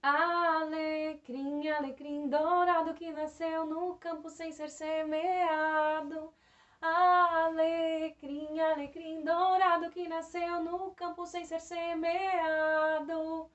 Alecrim, alecrim dourado que nasceu no campo sem ser semeado. Alecrim, alecrim dourado que nasceu no campo sem ser semeado.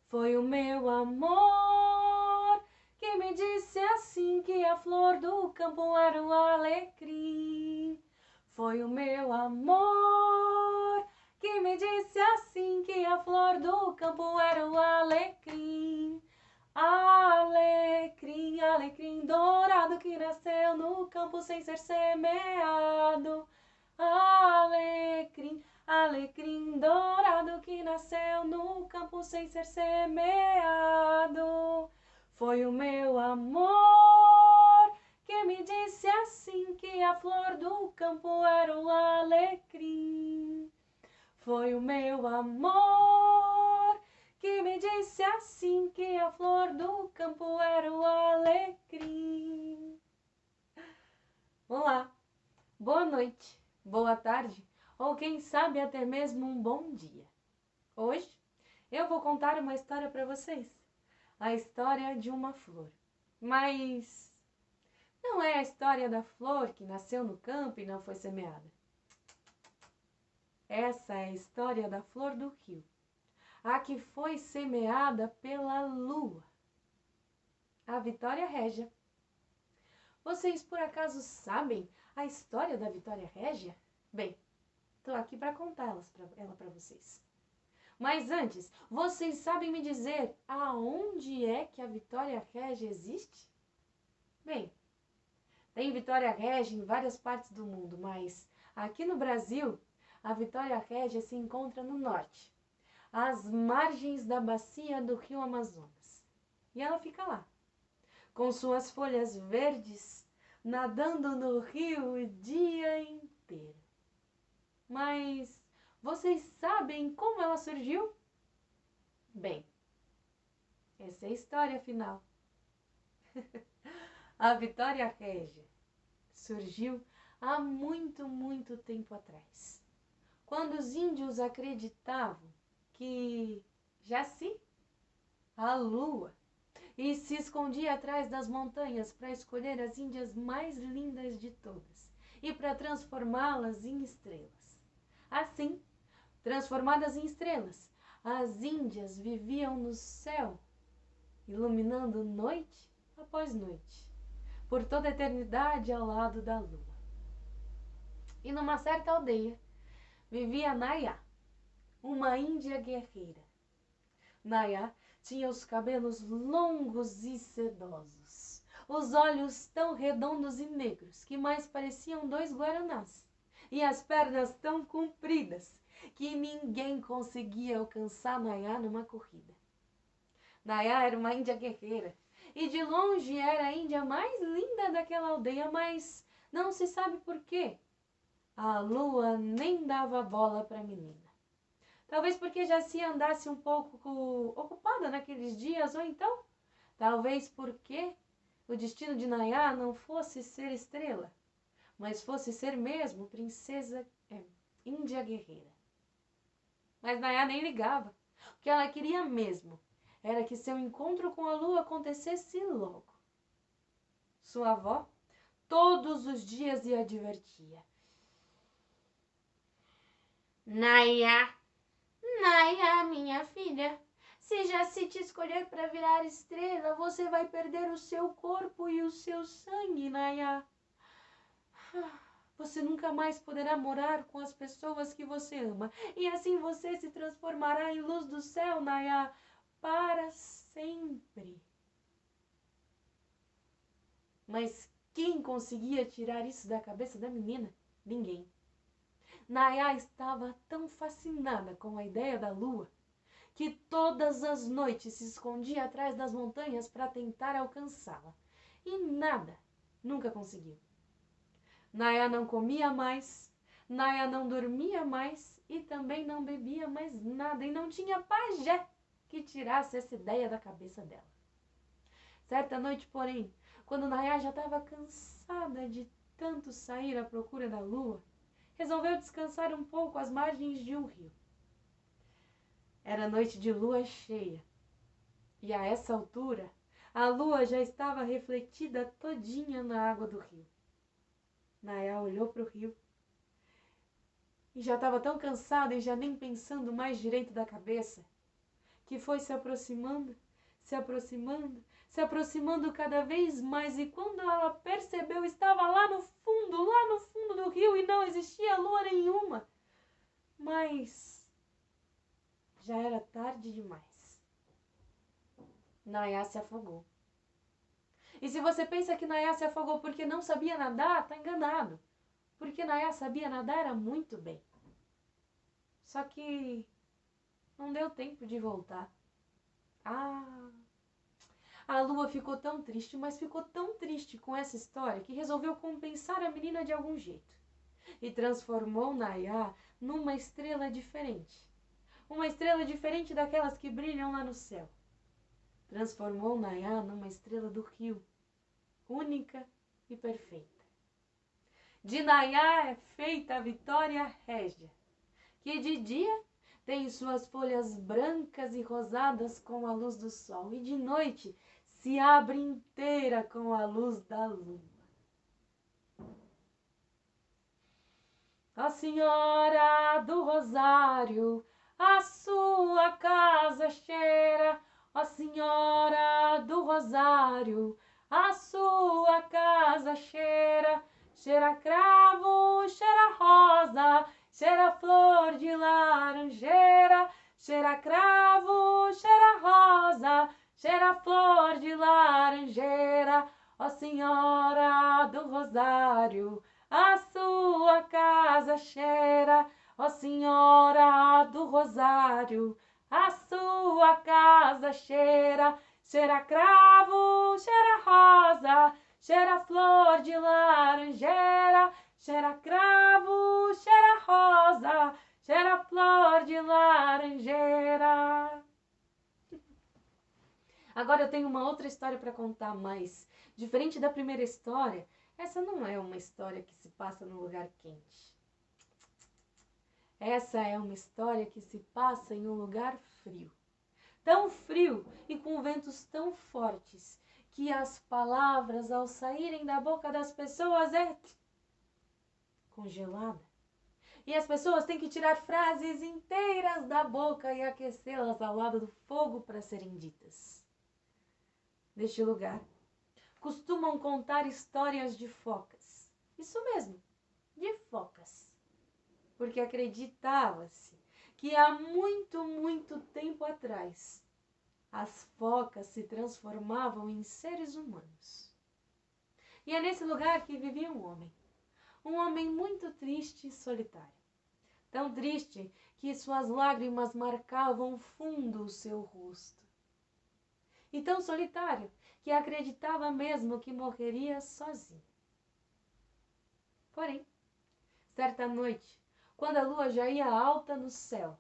Foi o meu amor que me disse assim que a flor do campo era o alecrim. Foi o meu amor que me disse assim que a flor do campo era o alecrim. Alecrim, alecrim dourado que nasceu no campo sem ser semeado. Alecrim, alecrim dourado que nasceu no campo sem ser semeado. Foi o meu amor que me disse assim que a flor do campo era o alecrim. Foi o meu amor que me disse assim que a flor do campo era o alecrim. Olá, boa noite, boa tarde ou quem sabe até mesmo um bom dia. Hoje eu vou contar uma história para vocês, a história de uma flor. Mas não é a história da flor que nasceu no campo e não foi semeada. Essa é a história da flor do rio, a que foi semeada pela lua, a Vitória Régia. Vocês por acaso sabem a história da Vitória Régia? Bem, estou aqui para contá-la para vocês. Mas antes, vocês sabem me dizer aonde é que a Vitória Régia existe? Bem, tem Vitória Régia em várias partes do mundo, mas aqui no Brasil, a Vitória Régia se encontra no norte, às margens da bacia do rio Amazonas. E ela fica lá, com suas folhas verdes, nadando no rio o dia inteiro. Mas vocês sabem como ela surgiu? Bem, essa é a história final. A Vitória Régia surgiu há muito, muito tempo atrás, quando os índios acreditavam que Jaci, a lua, e se escondia atrás das montanhas para escolher as índias mais lindas de todas e para transformá-las em estrelas. Assim, transformadas em estrelas, as índias viviam no céu, iluminando noite após noite, por toda a eternidade ao lado da lua. E numa certa aldeia vivia Nayá, uma índia guerreira. Nayá tinha os cabelos longos e sedosos, os olhos tão redondos e negros que mais pareciam 2 guaranás, e as pernas tão compridas que ninguém conseguia alcançar Nayá numa corrida. Nayá era uma índia guerreira, e de longe era a índia mais linda daquela aldeia, mas não se sabe por quê. A lua nem dava bola para a menina. Talvez porque Jaci andasse um pouco ocupada naqueles dias, ou então, talvez porque o destino de Nayá não fosse ser estrela, mas fosse ser mesmo princesa índia guerreira. Mas Nayá nem ligava. O que ela queria mesmo era que seu encontro com a lua acontecesse logo. Sua avó todos os dias a advertia. Nayá, Nayá, minha filha, se Jaci te escolher para virar estrela, você vai perder o seu corpo e o seu sangue, Nayá. Você nunca mais poderá morar com as pessoas que você ama, e assim você se transformará em luz do céu, Nayá, para sempre. Mas quem conseguia tirar isso da cabeça da menina? Ninguém. Nayá estava tão fascinada com a ideia da lua que todas as noites se escondia atrás das montanhas para tentar alcançá-la. E nada, nunca conseguiu. Nayá não comia mais, Nayá não dormia mais e também não bebia mais nada. E não tinha pajé que tirasse essa ideia da cabeça dela. Certa noite, porém, quando Nayá já estava cansada de tanto sair à procura da lua, resolveu descansar um pouco às margens de um rio. Era noite de lua cheia. E a essa altura, a lua já estava refletida todinha na água do rio. Nayá olhou para o rio e já estava tão cansada e já nem pensando mais direito da cabeça, que foi se aproximando, se aproximando, se aproximando cada vez mais, e quando ela percebeu, estava lá no fundo do rio, e não existia lua nenhuma. Mas já era tarde demais. Nayá se afogou. E se você pensa que Nayá se afogou porque não sabia nadar, tá enganado. Porque Nayá sabia nadar muito bem. Só que não deu tempo de voltar. A lua ficou tão triste, mas ficou tão triste com essa história que resolveu compensar a menina de algum jeito. E transformou Nayá numa estrela diferente. Uma estrela diferente daquelas que brilham lá no céu. Transformou Nayá numa estrela do rio, única e perfeita. De Nayá é feita a Vitória Régia, que de dia tem suas folhas brancas e rosadas com a luz do sol, e de noite se abre inteira com a luz da lua. Ó Senhora do Rosário, a sua casa cheira. Ó Senhora do Rosário, a sua casa cheira. Cheira cravo, cheira rosa, cheira flor de laranjeira. Cheira cravo, cheira rosa, cheira flor de laranjeira. Ó Senhora do Rosário, a sua casa cheira. Ó Senhora do Rosário, a sua casa cheira. Cheira cravo, cheira rosa, cheira flor de laranjeira. Cheira cravo, cheira rosa, cheira flor de laranjeira. Agora eu tenho uma outra história para contar, mas diferente da primeira história, essa não é uma história que se passa num lugar quente. Essa é uma história que se passa em um lugar frio. Tão frio e com ventos tão fortes que as palavras, ao saírem da boca das pessoas, é congelada. E as pessoas têm que tirar frases inteiras da boca e aquecê-las ao lado do fogo para serem ditas. Neste lugar, costumam contar histórias de focas. Isso mesmo, de focas. Porque acreditava-se que há muito tempo atrás, as focas se transformavam em seres humanos. E é nesse lugar que vivia um homem muito triste e solitário. Tão triste que suas lágrimas marcavam fundo o seu rosto. E tão solitário que acreditava mesmo que morreria sozinho. Porém, certa noite, quando a lua já ia alta no céu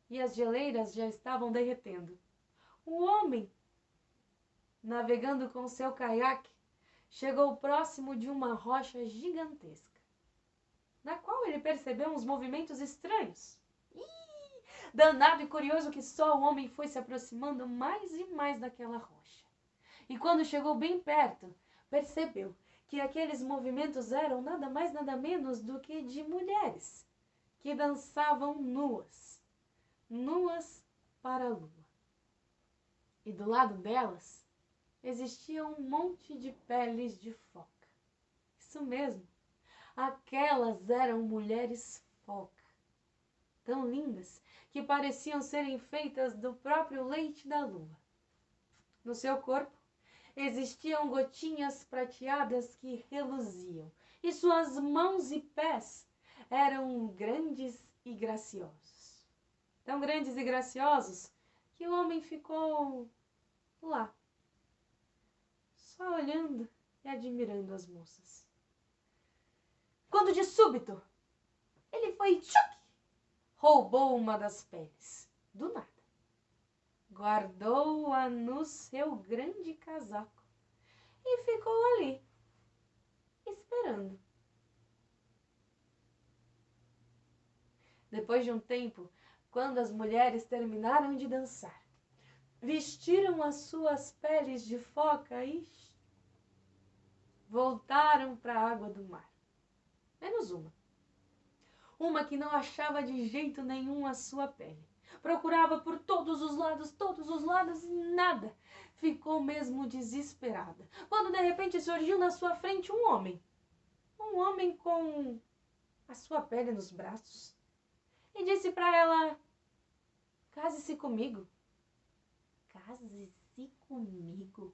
e as geleiras já estavam derretendo, o homem, navegando com seu caiaque, chegou próximo de uma rocha gigantesca, na qual ele percebeu uns movimentos estranhos. Danado e curioso que só o homem foi se aproximando mais e mais daquela rocha. E quando chegou bem perto, percebeu que aqueles movimentos eram nada mais nada menos do que de mulheres que dançavam nuas para a lua. E do lado delas existia um monte de peles de foca. Isso mesmo, aquelas eram mulheres foca, tão lindas que pareciam serem feitas do próprio leite da lua. No seu corpo existiam gotinhas prateadas que reluziam, e suas mãos e pés eram grandes e graciosos. Tão grandes e graciosos que o homem ficou lá, só olhando e admirando as moças. Quando de súbito ele foi roubou uma das peles, do nada. Guardou-a no seu grande casaco e ficou ali, esperando. Depois de um tempo, quando as mulheres terminaram de dançar, vestiram as suas peles de foca e voltaram para a água do mar. Menos uma. Uma que não achava de jeito nenhum a sua pele. Procurava por todos os lados e nada. Ficou mesmo desesperada. Quando de repente surgiu na sua frente um homem. Um homem com a sua pele nos braços. E disse para ela: case-se comigo. Case-se comigo.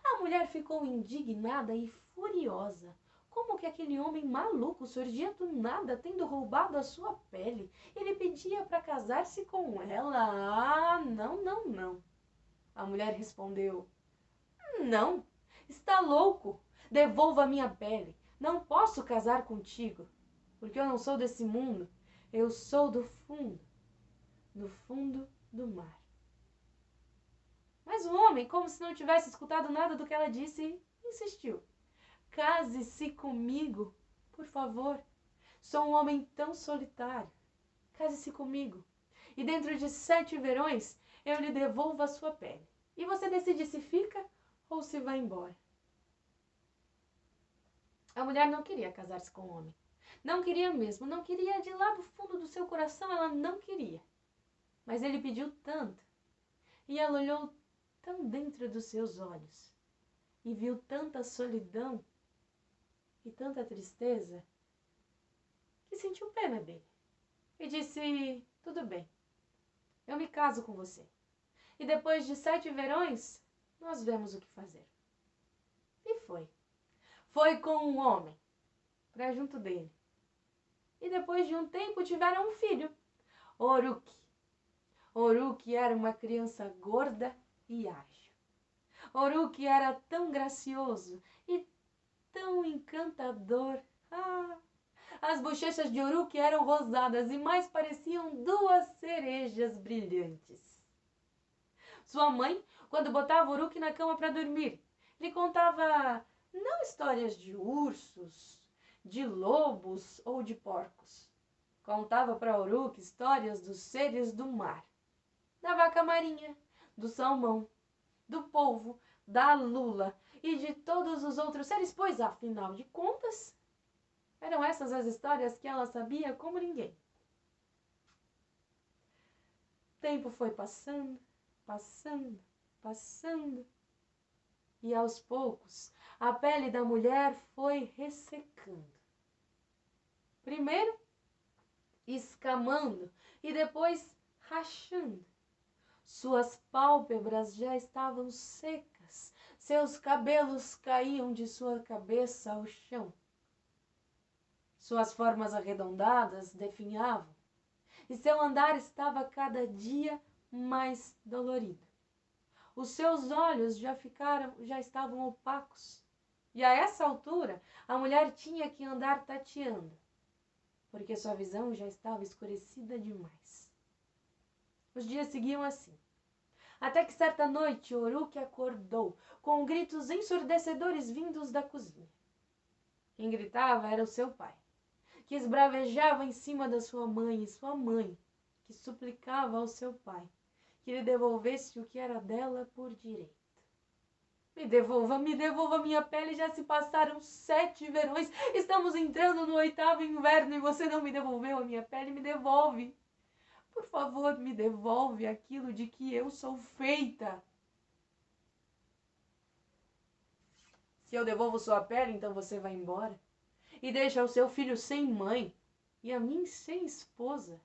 A mulher ficou indignada e furiosa. Como que aquele homem maluco surgia do nada, tendo roubado a sua pele? Ele pedia para casar-se com ela. Ah, não, não, não. A mulher respondeu: não, está louco. Devolva a minha pele. Não posso casar contigo, porque eu não sou desse mundo. Eu sou do fundo do mar. Mas o homem, como se não tivesse escutado nada do que ela disse, insistiu. Case-se comigo, por favor. Sou um homem tão solitário. Case-se comigo. E dentro de 7 verões, eu lhe devolvo a sua pele. E você decide se fica ou se vai embora. A mulher não queria casar-se com o homem. Não queria mesmo. Não queria de lá do fundo do seu coração. Ela não queria. Mas ele pediu tanto. E ela olhou tão dentro dos seus olhos. E viu tanta solidão e tanta tristeza, que sentiu pena dele. E disse: tudo bem, eu me caso com você. E depois de 7 verões, nós vemos o que fazer. E foi. Foi com um homem, para junto dele. E depois de um tempo tiveram um filho, Oruque. Oruque era uma criança gorda e ágil. Oruque era tão gracioso e tão encantador. Ah, as bochechas de Oruque eram rosadas e mais pareciam 2 cerejas brilhantes. Sua mãe, quando botava Oruque na cama para dormir, lhe contava não histórias de ursos, de lobos ou de porcos. Contava para Oruque histórias dos seres do mar, da vaca marinha, do salmão, do polvo, da lula e de todos os outros seres, pois, afinal de contas, eram essas as histórias que ela sabia como ninguém. O tempo foi passando, passando, passando, e aos poucos a pele da mulher foi ressecando. Primeiro escamando e depois rachando. Suas pálpebras já estavam secas, seus cabelos caíam de sua cabeça ao chão. Suas formas arredondadas definhavam, e seu andar estava cada dia mais dolorido. Os seus olhos já estavam opacos, e a essa altura a mulher tinha que andar tateando, porque sua visão já estava escurecida demais. Os dias seguiam assim, até que certa noite Oruque acordou com gritos ensurdecedores vindos da cozinha. Quem gritava era o seu pai, que esbravejava em cima da sua mãe, e sua mãe, que suplicava ao seu pai que lhe devolvesse o que era dela por direito. Me devolva minha pele, já se passaram 7 verões, estamos entrando no 8º inverno e você não me devolveu a minha pele, me devolve. Por favor, me devolve aquilo de que eu sou feita. Se eu devolvo sua pele, então você vai embora e deixa o seu filho sem mãe e a mim sem esposa.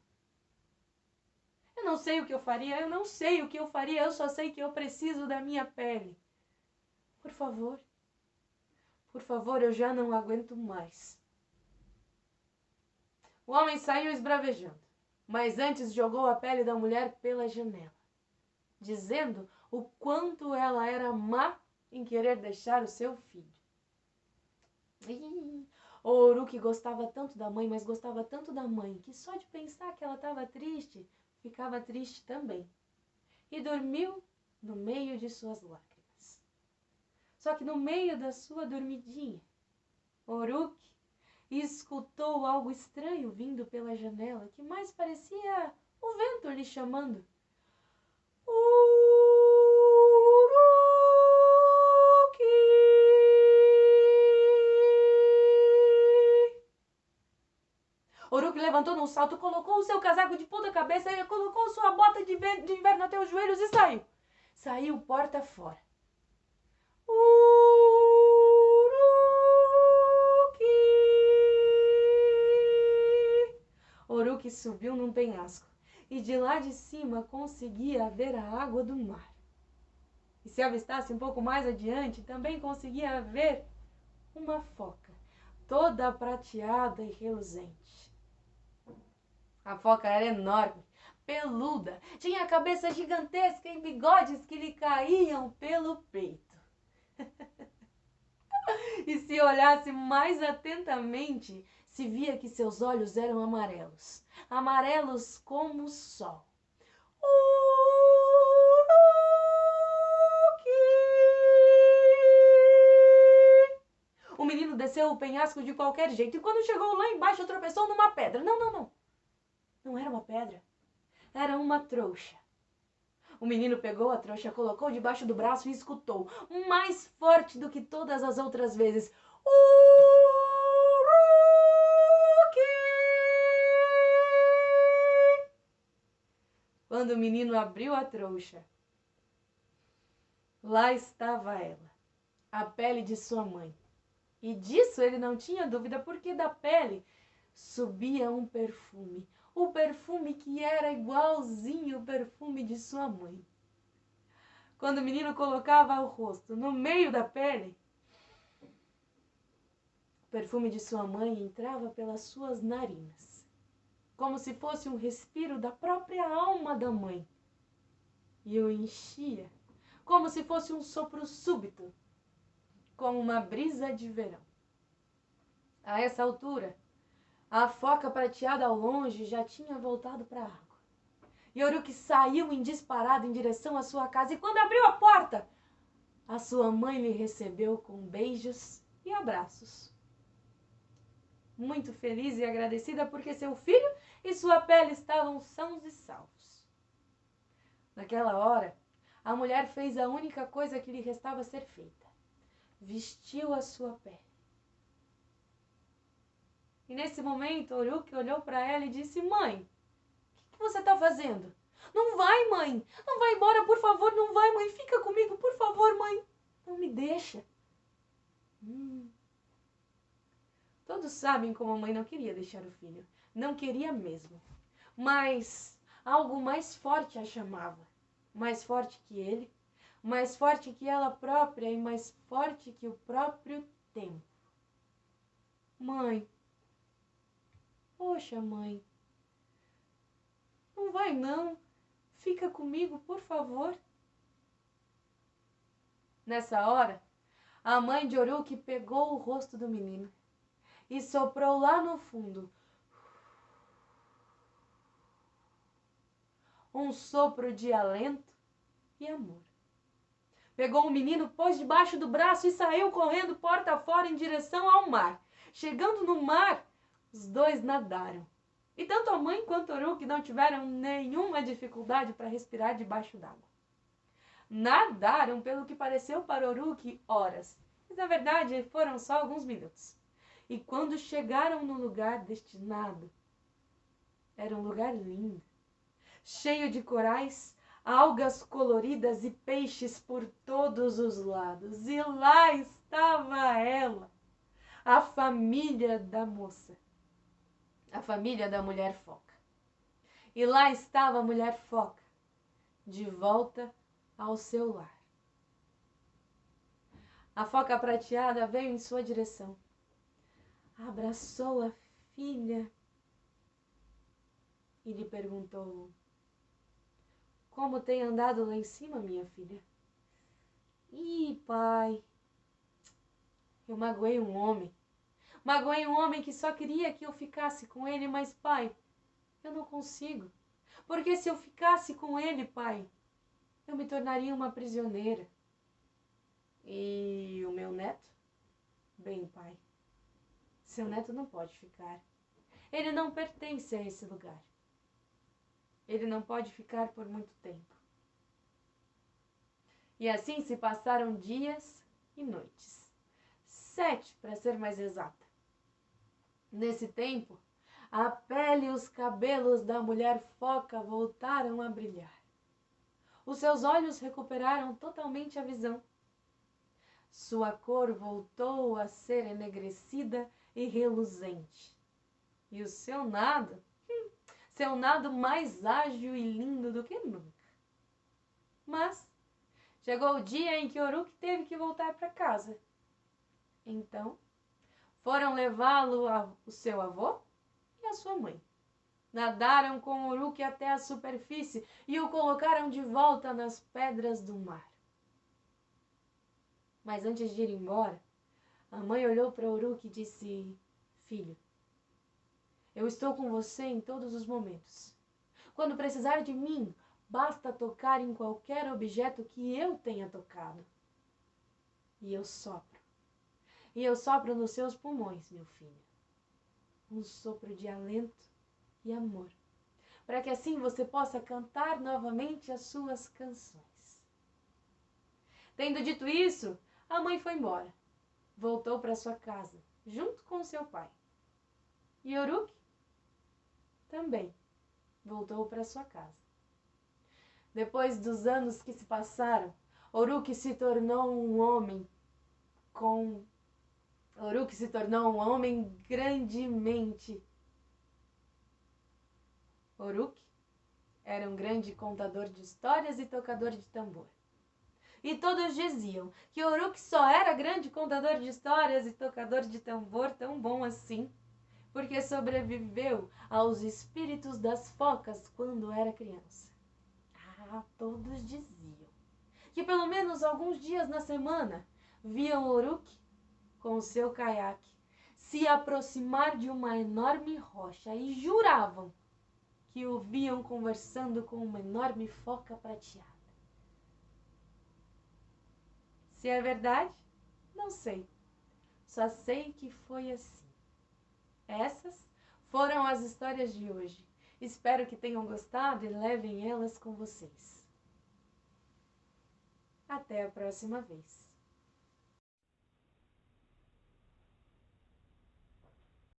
Eu não sei o que eu faria, eu só sei que eu preciso da minha pele. Por favor, eu já não aguento mais. O homem saiu esbravejando, mas antes jogou a pele da mulher pela janela, dizendo o quanto ela era má em querer deixar o seu filho. O Oruque gostava tanto da mãe, mas gostava tanto da mãe, que só de pensar que ela estava triste, ficava triste também. E dormiu no meio de suas lágrimas. Só que no meio da sua dormidinha, Oruque escutou algo estranho vindo pela janela, que mais parecia o vento lhe chamando. levantou num salto, colocou o seu casaco de ponta cabeça, colocou sua bota de inverno até os joelhos e saiu. Saiu porta fora. Uruque subiu num penhasco e de lá de cima conseguia ver a água do mar. E se avistasse um pouco mais adiante, também conseguia ver uma foca, toda prateada e reluzente. A foca era enorme, peluda, tinha a cabeça gigantesca e bigodes que lhe caíam pelo peito. E se olhasse mais atentamente, se via que seus olhos eram amarelos, amarelos como o sol. O menino desceu o penhasco de qualquer jeito e quando chegou lá embaixo tropeçou numa pedra. Não. Não era uma pedra. Era uma trouxa. O menino pegou a trouxa, colocou debaixo do braço e escutou, mais forte do que todas as outras vezes. Quando o menino abriu a trouxa, lá estava ela, a pele de sua mãe. E disso ele não tinha dúvida, porque da pele subia um perfume. O perfume que era igualzinho o perfume de sua mãe. Quando o menino colocava o rosto no meio da pele, o perfume de sua mãe entrava pelas suas narinas, como se fosse um respiro da própria alma da mãe, e o enchia, como se fosse um sopro súbito, como uma brisa de verão. A essa altura, a foca prateada ao longe já tinha voltado para a água. E Uruque saiu em disparada em direção à sua casa e quando abriu a porta, a sua mãe lhe recebeu com beijos e abraços. Muito feliz e agradecida porque seu filho e sua pele estavam sãos e salvos. Naquela hora, a mulher fez a única coisa que lhe restava ser feita. Vestiu a sua pele. E nesse momento, Uruque olhou para ela e disse: Mãe, o que você está fazendo? Não vai, mãe. Não vai embora, por favor. Não vai, mãe. Fica comigo, por favor, mãe. Não me deixa. Todos sabem como a mãe não queria deixar o filho. Não queria mesmo. Mas algo mais forte a chamava. Mais forte que ele. Mais forte que ela própria e mais forte que o próprio tempo. Mãe. Poxa, mãe. Não vai, não. Fica comigo, por favor. Nessa hora, a mãe de Uruque pegou o rosto do menino e soprou lá no fundo um sopro de alento e amor. Pegou o menino, pôs debaixo do braço e saiu correndo porta fora em direção ao mar. Chegando no mar, os dois nadaram. E tanto a mãe quanto Uruque não tiveram nenhuma dificuldade para respirar debaixo d'água. Nadaram pelo que pareceu para Uruque horas, mas na verdade foram só alguns minutos. E quando chegaram no lugar destinado, era um lugar lindo, cheio de corais, algas coloridas e peixes por todos os lados. E lá estava ela, a família da moça, a família da mulher foca. E lá estava a mulher foca, de volta ao seu lar. A foca prateada veio em sua direção, abraçou a filha e lhe perguntou: Como tem andado lá em cima, minha filha? Ih, pai, eu magoei um homem. Magoei um homem que só queria que eu ficasse com ele, mas, pai, eu não consigo. Porque se eu ficasse com ele, pai, eu me tornaria uma prisioneira. E o meu neto? Bem, pai, seu neto não pode ficar. Ele não pertence a esse lugar. Ele não pode ficar por muito tempo. E assim se passaram dias e noites. 7, para ser mais exata. Nesse tempo, A pele e os cabelos da mulher foca voltaram a brilhar. Os seus olhos recuperaram totalmente a visão. Sua cor voltou a ser enegrecida e reluzente. E o seu nado mais ágil e lindo do que nunca. Mas chegou o dia em que Uruk teve que voltar para casa. Então, foram levá-lo o seu avô e a sua mãe. Nadaram com Uruk até a superfície e o colocaram de volta nas pedras do mar. Mas antes de ir embora, a mãe olhou para Uruk e disse: Filho, eu estou com você em todos os momentos. Quando precisar de mim, basta tocar em qualquer objeto que eu tenha tocado. E eu sopro. E eu sopro nos seus pulmões, meu filho. Um sopro de alento e amor, para que assim você possa cantar novamente as suas canções. Tendo dito isso, a mãe foi embora. Voltou para sua casa, junto com seu pai. E Uruk também voltou para sua casa. Depois dos anos que se passaram, Uruk se tornou um homem grandemente. Uruk era um grande contador de histórias e tocador de tambor. E todos diziam que Uruk só era grande contador de histórias e tocador de tambor tão bom assim, porque sobreviveu aos espíritos das focas quando era criança. Todos diziam que pelo menos alguns dias na semana viam Uruk com o seu caiaque se aproximar de uma enorme rocha e juravam que o viam conversando com uma enorme foca prateada. Se é verdade, não sei. Só sei que foi assim. Essas foram as histórias de hoje. Espero que tenham gostado e levem elas com vocês. Até a próxima vez.